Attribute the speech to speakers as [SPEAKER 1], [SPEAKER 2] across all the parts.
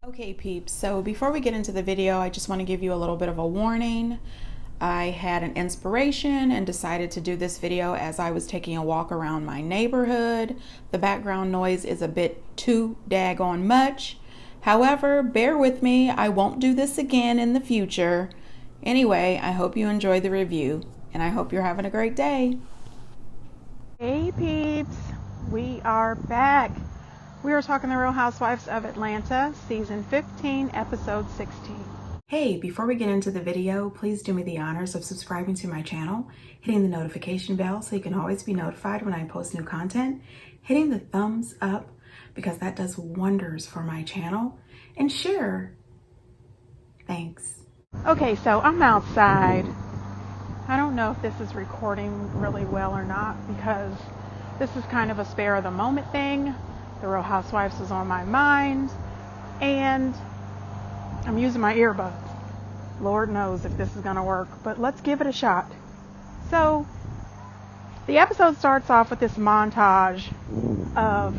[SPEAKER 1] Okay peeps, so before we get into the video, I just want to give you a little bit of a warning. I had an inspiration and decided to do this video as I was taking a walk around my neighborhood. The background noise is a bit too daggone much. However, bear with me, I won't do this again in the future. Anyway, I hope you enjoy the review and I hope you're having a great day. Hey peeps, we are back. We are talking The Real Housewives of Atlanta, Season 15, Episode 16. Hey, before we get into the video, please do me the honors of subscribing to my channel, hitting the notification bell so you can always be notified when I post new content, hitting the thumbs up because that does wonders for my channel, and share. Thanks. Okay, so I'm outside. I don't know if this is recording really well or not because this is kind of a spare of the moment thing. The Real Housewives is on my mind, and I'm using my earbuds. Lord knows if this is going to work, but let's give it a shot. So, the episode starts off with this montage of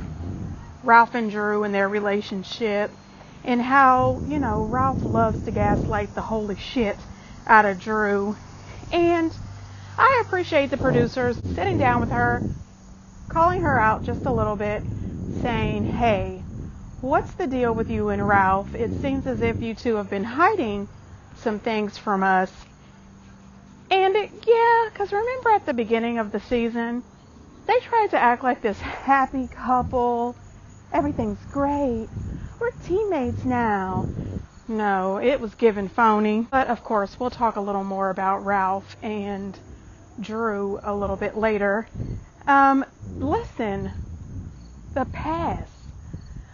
[SPEAKER 1] Ralph and Drew and their relationship, and how, Ralph loves to gaslight the holy shit out of Drew. And I appreciate the producers sitting down with her, calling her out just a little bit, saying, hey, what's the deal with you and Ralph? It seems as if you two have been hiding some things from us. And because remember at the beginning of the season, they tried to act like this happy couple. Everything's great. We're teammates now. No, it was given phony. But of course, we'll talk a little more about Ralph and Drew a little bit later. Listen. The Pass.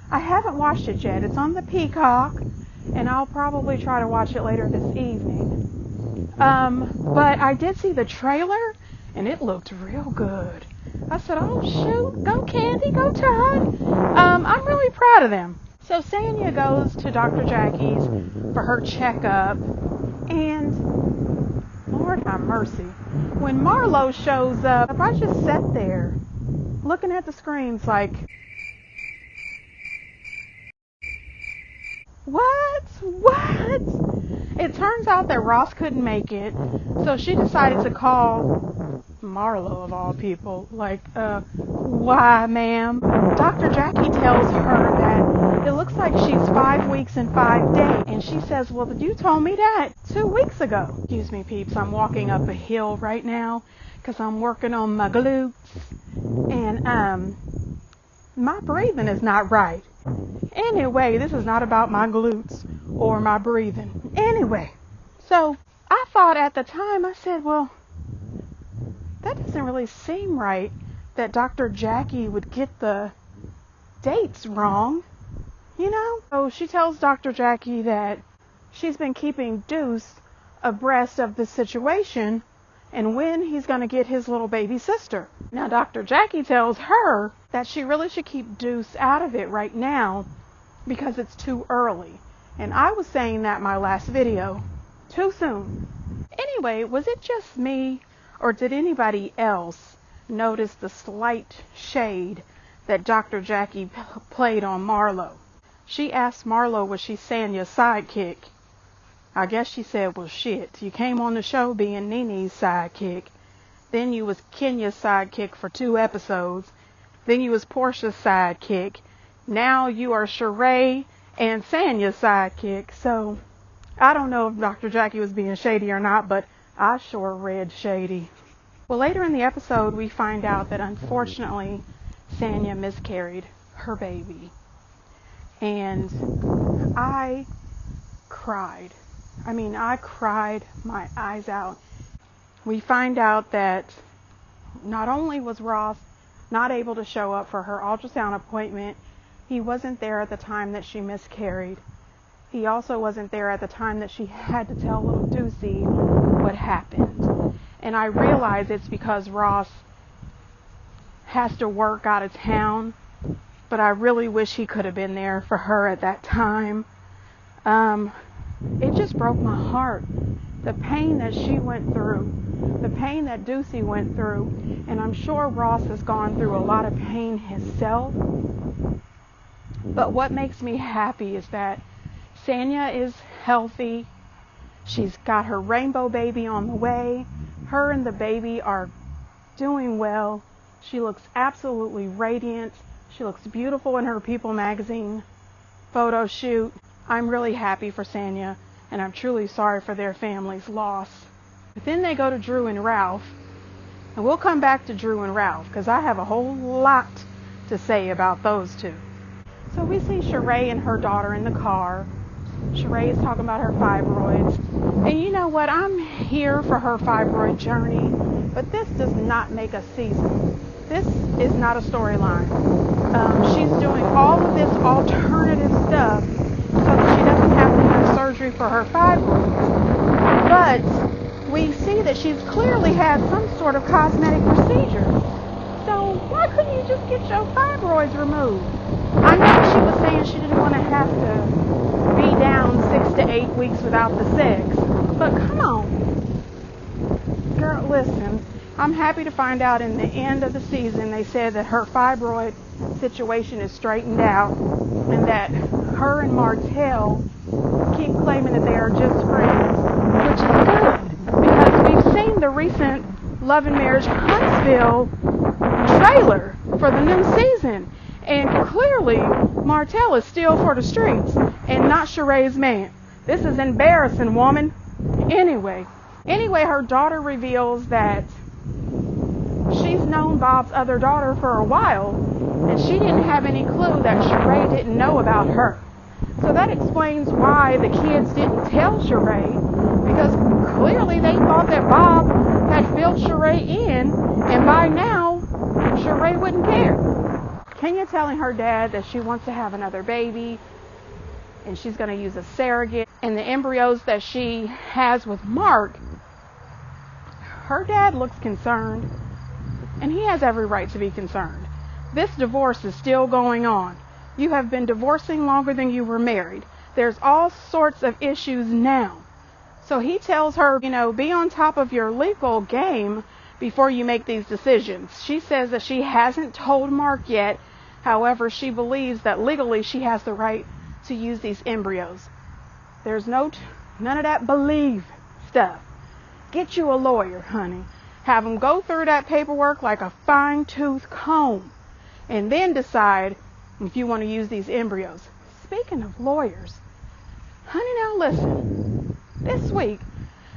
[SPEAKER 1] I haven't watched it yet. It's on the Peacock, and I'll probably try to watch it later this evening. But I did see the trailer, and it looked real good. I said, oh shoot, go Candy, go Todd. I'm really proud of them. So Sanya goes to Dr. Jackie's for her checkup, and Lord have mercy, when Marlo shows up, I just sat there looking at the screens like, what? It turns out that Ross couldn't make it, so she decided to call Marlo of all people. Like, why, ma'am? Dr. Jackie tells her that it looks like she's 5 weeks and 5 days, and she says, well, you told me that 2 weeks ago. Excuse me, peeps, I'm walking up a hill right now because I'm working on my glutes. And my breathing is not right. Anyway, this is not about my glutes or my breathing. Anyway, so I thought at the time, I said, well, that doesn't really seem right that Dr. Jackie would get the dates wrong, So she tells Dr. Jackie that she's been keeping Deuce abreast of the situation and when he's going to get his little baby sister. Now, Dr. Jackie tells her that she really should keep Deuce out of it right now because it's too early. And I was saying that in my last video. Too soon. Anyway, was it just me, or did anybody else notice the slight shade that Dr. Jackie played on Marlo? She asked Marlo, was she Sanya's sidekick? I guess she said, well, shit, you came on the show being Nene's sidekick. Then you was Kenya's sidekick for 2 episodes. Then you was Portia's sidekick. Now you are Sheree and Sanya's sidekick. So, I don't know if Dr. Jackie was being shady or not, but I sure read shady. Well, later in the episode, we find out that unfortunately, Sanya miscarried her baby. And I cried. I cried my eyes out. We find out that not only was Ross not able to show up for her ultrasound appointment, he wasn't there at the time that she miscarried. He also wasn't there at the time that she had to tell little Deucey what happened. And I realize it's because Ross has to work out of town, but I really wish he could have been there for her at that time. It just broke my heart. The pain that she went through, the pain that Deucey went through, and I'm sure Ross has gone through a lot of pain himself. But what makes me happy is that
[SPEAKER 2] Sanya is healthy. She's got her rainbow baby on the way. Her and the baby are doing well. She looks absolutely radiant. She looks beautiful in her People magazine photo shoot. I'm really happy for Sanya, and I'm truly sorry for their family's loss. But then they go to Drew and Ralph, and we'll come back to Drew and Ralph because I have a whole lot to say about those two. So we see Sheree and her daughter in the car. Sheree is talking about her fibroids. And you know what? I'm here for her fibroid journey, but this does not make a season. This is not a storyline. She's doing all of this alternative stuff so that she doesn't have to have surgery for her fibroids. But we see that she's clearly had some sort of cosmetic procedure. So why couldn't you just get your fibroids removed? I know she was saying she didn't want to have to be down 6 to 8 weeks without the sex. But come on. Girl, listen. I'm happy to find out in the end of the season they said that her fibroid situation is straightened out and that her and Martell keep claiming that they are just friends, which is good because we've seen the recent Love and Marriage Huntsville trailer for the new season, and clearly Martell is still for the streets and not Sheree's man. This is embarrassing, woman. Anyway, her daughter reveals that she's known Bob's other daughter for a while, and she didn't have any clue that Sheree didn't know about her. So that explains why the kids didn't tell Sheree, because clearly they thought that Bob had filled Sheree in, and by now, Sheree wouldn't care. Kenya telling her dad that she wants to have another baby, and she's going to use a surrogate, and the embryos that she has with Mark, her dad looks concerned, and he has every right to be concerned. This divorce is still going on. You have been divorcing longer than you were married. There's all sorts of issues now. So he tells her, be on top of your legal game before you make these decisions. She says that she hasn't told Mark yet. However, she believes that legally she has the right to use these embryos. There's none of that believe stuff. Get you a lawyer, honey. Have them go through that paperwork like a fine-tooth comb, and then decide if you want to use these embryos. Speaking of lawyers, honey, now listen. This week,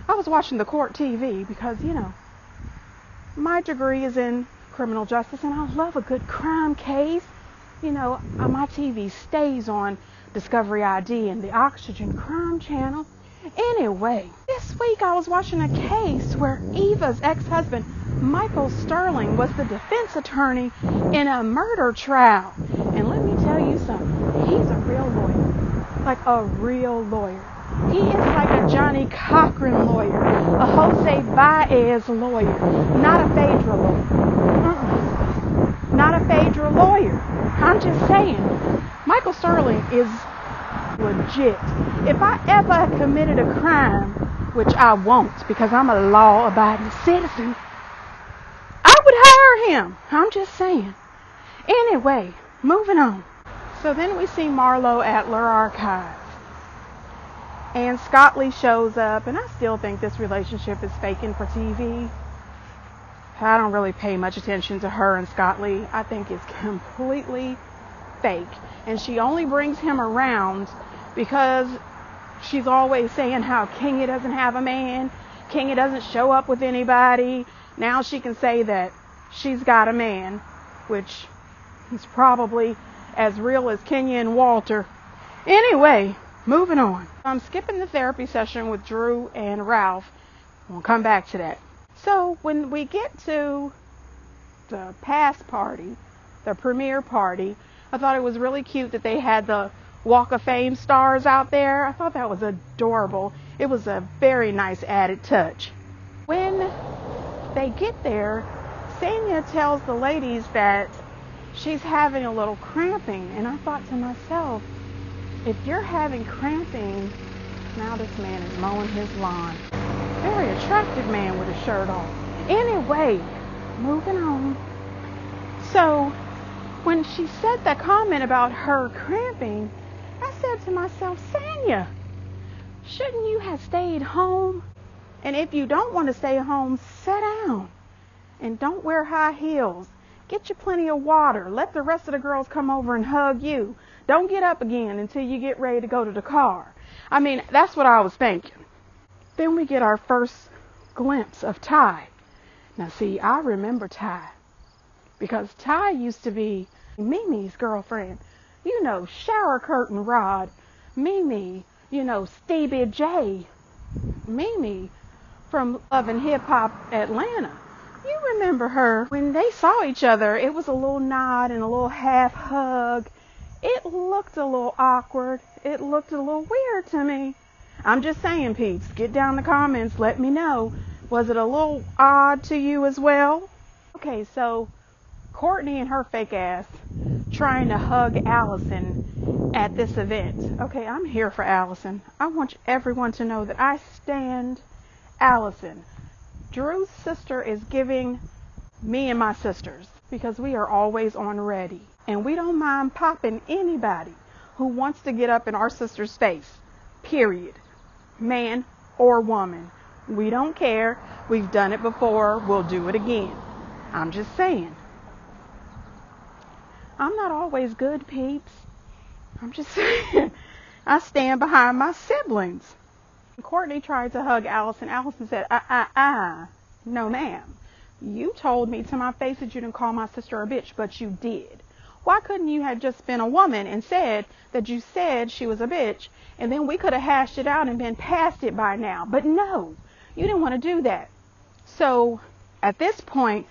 [SPEAKER 2] I was watching the court TV because, my degree is in criminal justice, and I love a good crime case. My TV stays on Discovery ID and the Oxygen Crime Channel. Anyway, this week I was watching a case where Eva's ex-husband, Michael Sterling, was the defense attorney in a murder trial. And let me tell you something, he's a real lawyer, like a real lawyer. He is like a Johnny Cochran lawyer, a Jose Baez lawyer, not a Phaedra lawyer. Not a Phaedra lawyer. I'm just saying, Michael Sterling is legit. If I ever committed a crime, which I won't because I'm a law-abiding citizen, I would hire him. I'm just saying. Anyway, moving on. So then we see Marlo Adler Archive. And Scott Lee shows up, and I still think this relationship is faking for TV. I don't really pay much attention to her and Scott Lee. I think it's completely fake. And she only brings him around because she's always saying how Kenya doesn't have a man. Kenya doesn't show up with anybody. Now she can say that she's got a man, which is probably as real as Kenya and Walter. Anyway, moving on. I'm skipping the therapy session with Drew and Ralph. We'll come back to that. So when we get to the past party, the premiere party, I thought it was really cute that they had the Walk of Fame stars out there. I thought that was adorable. It was a very nice added touch. When they get there, Sanya tells the ladies that she's having a little cramping. And I thought to myself, if you're having cramping, now this man is mowing his lawn. Very attractive man with a shirt on. Anyway, moving on. So when she said that comment about her cramping, I said to myself, Sanya, shouldn't you have stayed home? And if you don't want to stay home, sit down and don't wear high heels. Get you plenty of water. Let the rest of the girls come over and hug you. Don't get up again until you get ready to go to the car. I mean, that's what I was thinking. Then we get our first glimpse of Ty. Now see, I remember Ty because Ty used to be Mimi's girlfriend. You know, shower curtain Rod. Mimi, you know, Stevie J. Mimi from Love and Hip Hop Atlanta. You remember her. When they saw each other, it was a little nod and a little half hug. It looked a little awkward. It looked a little weird to me. I'm just saying, peeps, get down in the comments, let me know. Was it a little odd to you as well? Okay, so Courtney and her fake ass trying to hug Allison at this event. Okay, I'm here for Allison. I want everyone to know that I stand Allison. Drew's sister is giving me and my sisters because we are always on ready. And we don't mind popping anybody who wants to get up in our sister's face. Period. Man or woman. We don't care. We've done it before. We'll do it again. I'm just saying. I'm not always good, peeps. I'm just saying. I stand behind my siblings. Courtney tried to hug Allison. Allison said, no ma'am. You told me to my face that you didn't call my sister a bitch, but you did. Why couldn't you have just been a woman and said that you said she was a bitch, and then we could have hashed it out and been past it by now? But no, you didn't want to do that. So at this point,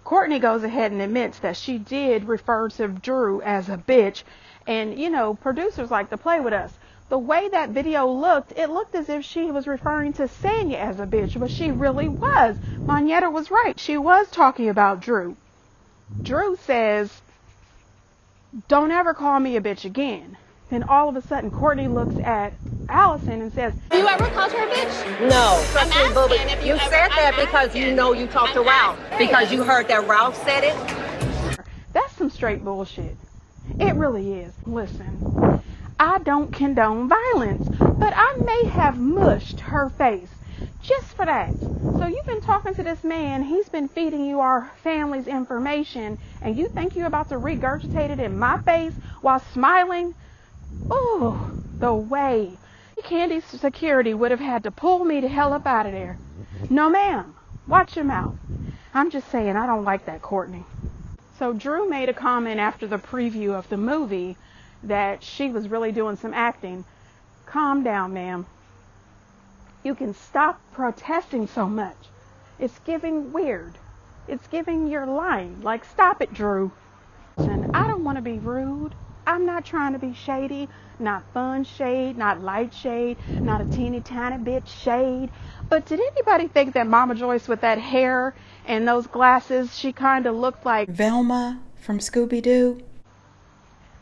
[SPEAKER 2] Courtney goes ahead and admits that she did refer to Drew as a bitch. And, you know, producers like to play with us. The way that video looked, it looked as if she was referring to Sanya as a bitch, but she really was. Monietta was right. She was talking about Drew. Drew says, don't ever call me a bitch again. Then all of a sudden, Courtney looks at Allison and says,
[SPEAKER 3] You ever called her a bitch?
[SPEAKER 4] No.
[SPEAKER 3] I'm asking if
[SPEAKER 4] you
[SPEAKER 3] ever,
[SPEAKER 4] said that
[SPEAKER 3] I'm
[SPEAKER 4] because
[SPEAKER 3] asking.
[SPEAKER 4] you know you talked to
[SPEAKER 3] I'm
[SPEAKER 4] Ralph.
[SPEAKER 3] asking.
[SPEAKER 4] Because you heard that Ralph said it.
[SPEAKER 2] that's some straight bullshit. It really is. Listen, I don't condone violence, but I may have mushed her face just for that. So you've been talking to this man, he's been feeding you our family's information, and you think you're about to regurgitate it in my face while smiling? Oh, the way Candy's security would have had to pull me the hell up out of there. No ma'am, watch your mouth. I'm just saying, I don't like that, Courtney. So Drew made a comment after the preview of the movie that she was really doing some acting. Calm down, ma'am. You can stop protesting so much. It's giving weird. It's giving you're lying. Like, stop it, Drew. Listen, I don't want to be rude. I'm not trying to be shady. Not fun shade, not light shade, not a teeny tiny bit shade. But did anybody think that Mama Joyce with that hair and those glasses, she kind of looked like
[SPEAKER 1] Velma from Scooby-Doo?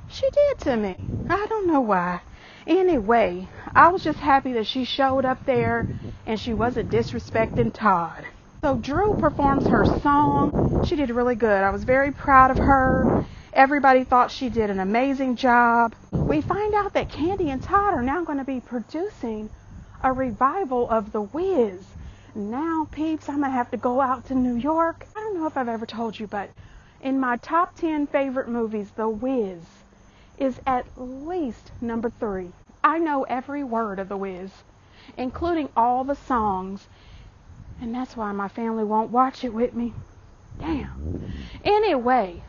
[SPEAKER 2] She did to me. I don't know why. Anyway, I was just happy that she showed up there and she wasn't disrespecting Todd. So Drew performs her song. She did really good. I was very proud of her. Everybody thought she did an amazing job. We find out that Candy and Todd are now going to be producing a revival of The Wiz. Now, peeps, I'm going to have to go out to New York. I don't know if I've ever told you, but in my top 10 favorite movies, The Wiz is at least number 3. I know every word of The Wiz, including all the songs, and that's why my family won't watch it with me. Damn. Anyway,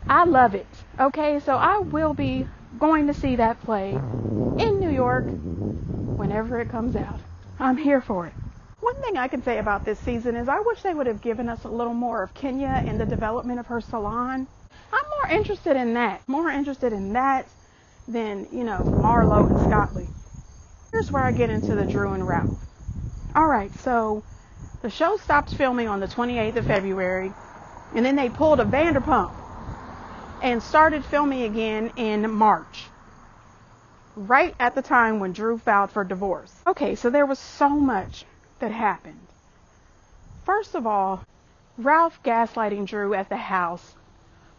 [SPEAKER 2] I love it. Okay, so I will be going to see that play in New York whenever it comes out. I'm here for it. One thing I can say about this season is I wish they would have given us a little more of Kenya and the development of her salon. I'm more interested in that. More interested in that than, you know, Marlo and Scottley. Here's where I get into the Drew and Ralph. Alright, so the show stopped filming on the 28th of February, and then they pulled a Vanderpump and started filming again in March, right at the time when Drew filed for divorce. Okay, so there was so much that happened. First of all, Ralph gaslighting Drew at the house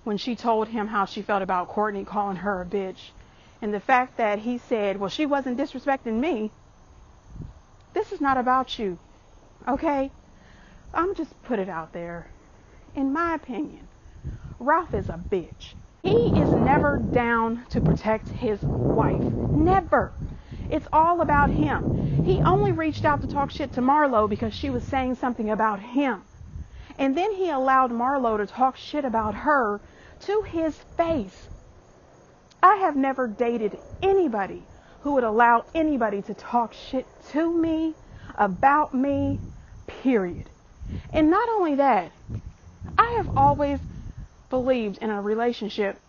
[SPEAKER 2] when she told him how she felt about Courtney calling her a bitch. And the fact that he said, well, she wasn't disrespecting me. This is not about you. Okay? I'm just put it out there. In my opinion, Ralph is a bitch. He is never down to protect his wife. Never. It's all about him. He only reached out to talk shit to Marlo because she was saying something about him. And then he allowed Marlo to talk shit about her to his face. I have never dated anybody who would allow anybody to talk shit to me, about me, period. And not only that, I have always believed in a relationship,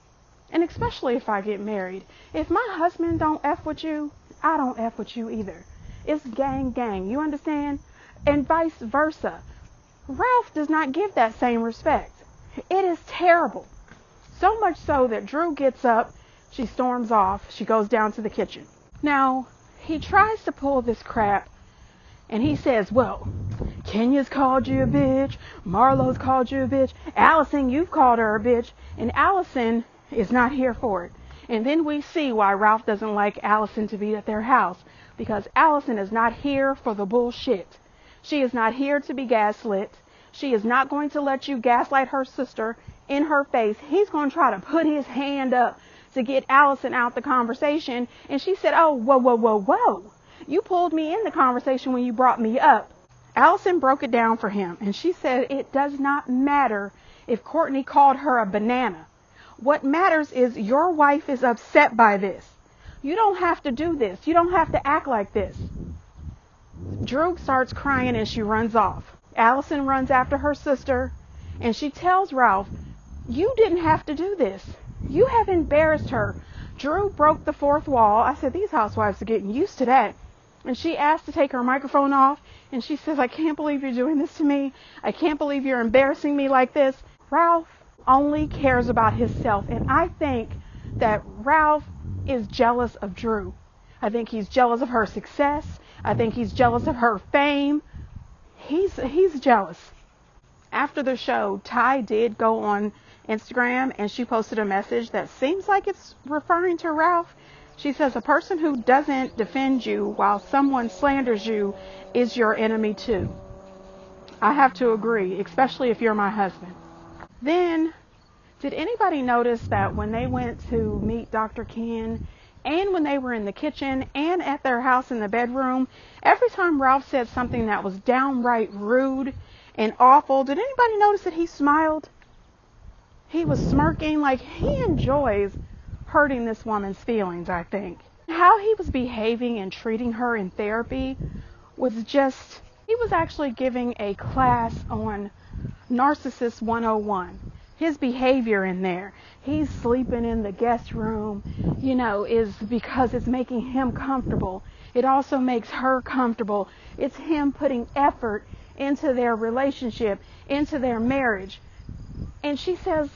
[SPEAKER 2] and especially if I get married, if my husband don't F with you, I don't F with you either. It's gang gang, you understand? And vice versa. Ralph does not give that same respect. It is terrible. So much so that Drew gets up, she storms off, she goes down to the kitchen. Now, he tries to pull this crap, and he says, well, Kenya's called you a bitch, Marlo's called you a bitch, Allison, you've called her a bitch, and Allison is not here for it. And then we see why Ralph doesn't like Allison to be at their house, because Allison is not here for the bullshit. She is not here to be gaslit. She is not going to let you gaslight her sister in her face. He's going to try to put his hand up to get Allison out the conversation. And she said, oh, whoa, whoa, whoa, whoa. You pulled me in the conversation when you brought me up. Allison broke it down for him. And she said, it does not matter if Courtney called her a banana. What matters is your wife is upset by this. You don't have to do this. You don't have to act like this. Drew starts crying and she runs off. Allison runs after her sister and she tells Ralph, you didn't have to do this. You have embarrassed her. Drew broke the fourth wall. I said, these housewives are getting used to that. And she asked to take her microphone off and she says, I can't believe you're doing this to me. I can't believe you're embarrassing me like this. Ralph only cares about himself. And I think that Ralph is jealous of Drew. I think he's jealous of her success. I think he's jealous of her fame. He's jealous. After the show, Ty did go on Instagram and she posted a message that seems like it's referring to Ralph. She says, a person who doesn't defend you while someone slanders you is your enemy too. I have to agree, especially if you're my husband. Then, did anybody notice that when they went to meet Dr. Ken and when they were in the kitchen and at their house in the bedroom, every time Ralph said something that was downright rude and awful, did anybody notice that he smiled? He was smirking, like he enjoys hurting this woman's feelings, I think. How he was behaving and treating her in therapy was just, he was actually giving a class on Narcissist 101. His behavior in there. He's sleeping in the guest room, is because it's making him comfortable. It also makes her comfortable. It's him putting effort into their relationship, into their marriage. And she says,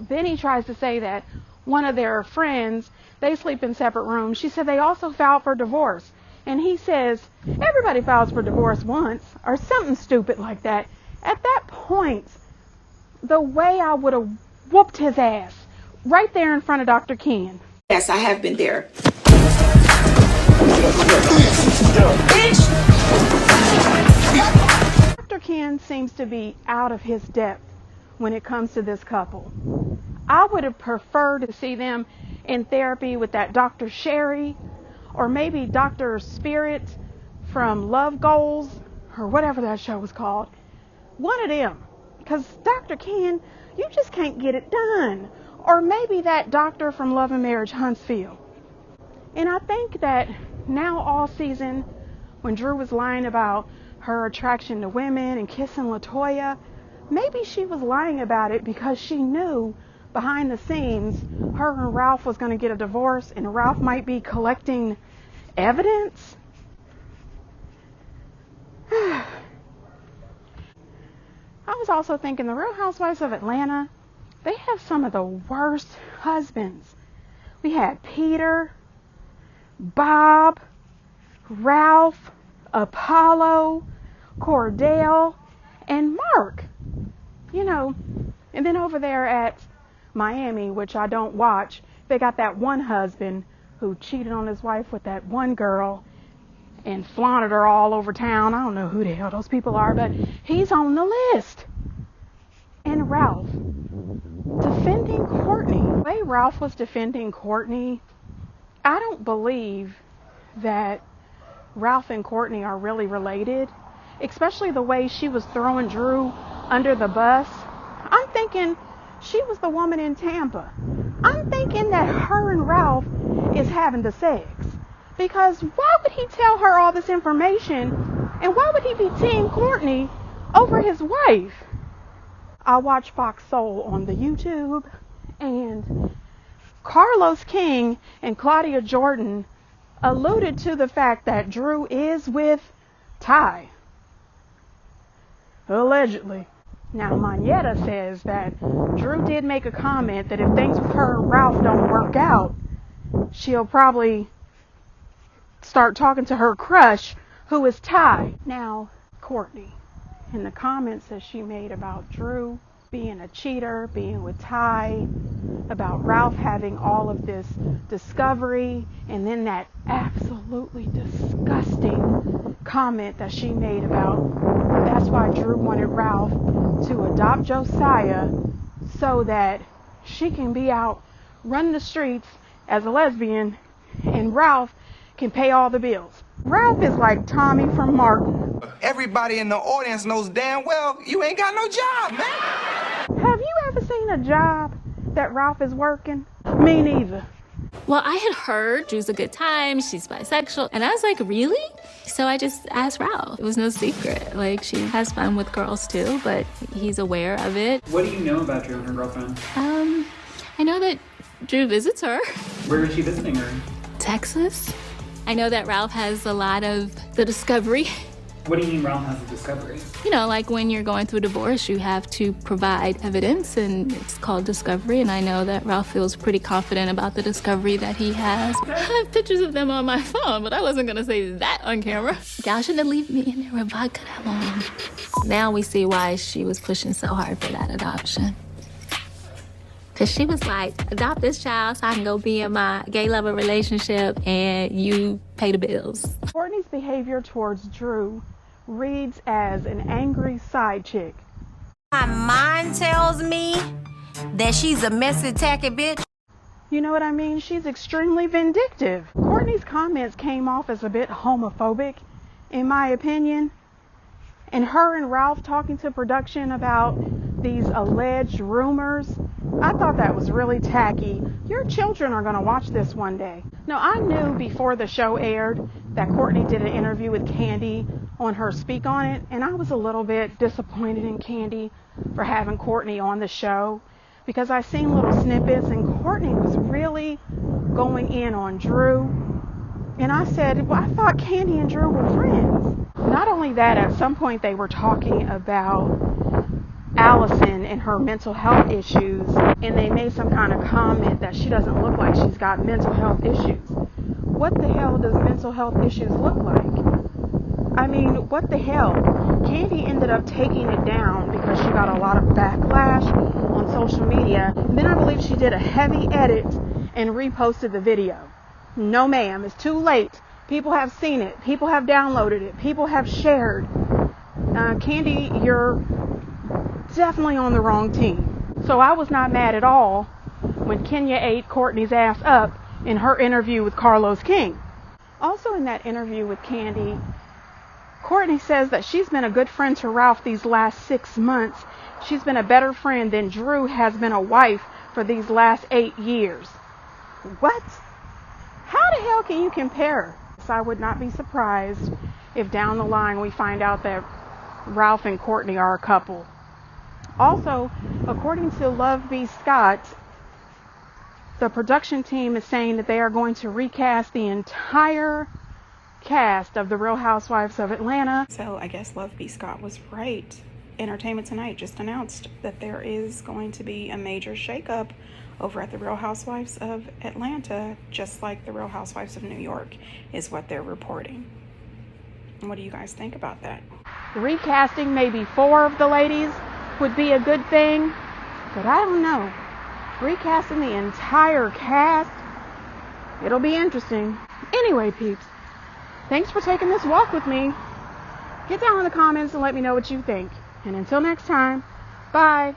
[SPEAKER 2] then he tries to say that one of their friends, they sleep in separate rooms. She said they also filed for divorce. And he says, everybody files for divorce once, or something stupid like that. At that point, the way I would have whooped his ass right there in front of Dr. Ken.
[SPEAKER 5] Yes, I have been there.
[SPEAKER 2] Dr. Ken seems to be out of his depth when it comes to this couple. I would have preferred to see them in therapy with that Dr. Sherry or maybe Dr. Spirit from Love Goals or whatever that show was called. One of them. Because Dr. Ken, you just can't get it done. Or maybe that doctor from Love and Marriage Huntsville. And I think that now all season, when Drew was lying about her attraction to women and kissing LaToya, maybe she was lying about it because she knew behind the scenes her and Ralph was going to get a divorce and Ralph might be collecting evidence. I was also thinking the Real Housewives of Atlanta, they have some of the worst husbands. We had Peter, Bob, Ralph, Apollo, Cordell, and Mark. And then over there at Miami, which I don't watch, They got that one husband who cheated on his wife with that one girl and flaunted her all over town. I don't know who the hell those people are, but he's on the list. And Ralph defending Courtney. The way Ralph was defending Courtney, I don't believe that Ralph and Courtney are really related, especially the way she was throwing Drew under the bus. I'm thinking she was the woman in Tampa. I'm thinking that her and Ralph is having the sex. Because why would he tell her all this information, and why would he be team Courtney over his wife? I watch Fox Soul on the YouTube, and Carlos King and Claudia Jordan alluded to the fact that Drew is with Ty. Allegedly. Now, Manetta says that Drew did make a comment that if things with her and Ralph don't work out, she'll probably start talking to her crush, who is Ty. Now, Courtney, in the comments that she made about Drew being a cheater, being with Ty, about Ralph having all of this discovery, and then that absolutely disgusting comment that she made about that's why Drew wanted Ralph to adopt Josiah so that she can be out running the streets as a lesbian and Ralph can pay all the bills. Ralph is like Tommy from Martin.
[SPEAKER 5] Everybody in the audience knows damn well you ain't got no job, man.
[SPEAKER 2] Have you ever seen a job that Ralph is working? Me neither.
[SPEAKER 6] Well, I had heard Drew's a good time, she's bisexual, and I was like, really? So I just asked Ralph. It was no secret. Like, she has fun with girls too, but he's aware of it.
[SPEAKER 7] What do you know about Drew and her girlfriend?
[SPEAKER 6] I know that Drew visits her.
[SPEAKER 7] Where is she visiting her?
[SPEAKER 6] Texas. I know that Ralph has a lot of the discovery.
[SPEAKER 7] What do you mean Ralph has a discovery?
[SPEAKER 6] You know, like when you're going through divorce, you have to provide evidence, and it's called discovery. And I know that Ralph feels pretty confident about the discovery that he has. I have pictures of them on my phone, but I wasn't gonna say that on camera. Y'all shouldn't have left me in there with vodka that long. Now we see why she was pushing so hard for that adoption. Cause she was like, adopt this child so I can go be in my gay lover relationship and you pay the bills.
[SPEAKER 2] Courtney's behavior towards Drew reads as an angry side chick.
[SPEAKER 4] My mind tells me that she's a messy, tacky bitch.
[SPEAKER 2] You know what I mean? She's extremely vindictive. Courtney's comments came off as a bit homophobic, in my opinion. And her and Ralph talking to production about these alleged rumors, I thought that was really tacky. Your children are going to watch this one day. Now, I knew before the show aired that Courtney did an interview with Candy on her Speak On It, and I was a little bit disappointed in Candy for having Courtney on the show because I seen little snippets and Courtney was really going in on Drew. And I said, well, I thought Candy and Drew were friends. Not only that, at some point they were talking about Allison and her mental health issues, and they made some kind of comment that she doesn't look like she's got mental health issues. What the hell does mental health issues look like? I mean, what the hell? Candy ended up taking it down because she got a lot of backlash on social media. And then I believe she did a heavy edit and reposted the video. No, ma'am, it's too late. People have seen it. People have downloaded it. People have shared. Candy, you're definitely on the wrong team. So I was not mad at all when Kenya ate Courtney's ass up in her interview with Carlos King. Also in that interview with Candy, Courtney says that she's been a good friend to Ralph these last 6 months. She's been a better friend than Drew has been a wife for these last 8 years. What? How the hell can you compare? So I would not be surprised if down the line we find out that Ralph and Courtney are a couple. Also, according to Love B. Scott, the production team is saying that they are going to recast the entire cast of The Real Housewives of Atlanta.
[SPEAKER 1] So I guess Love B. Scott was right. Entertainment Tonight just announced that there is going to be a major shakeup over at The Real Housewives of Atlanta, just like The Real Housewives of New York is what they're reporting. What do you guys think about that?
[SPEAKER 2] Recasting maybe 4 of the ladies would be a good thing, but I don't know. recasting the entire cast. It'll be interesting. Anyway, peeps, thanks for taking this walk with me. Get down in the comments and let me know what you think. And until next time, bye.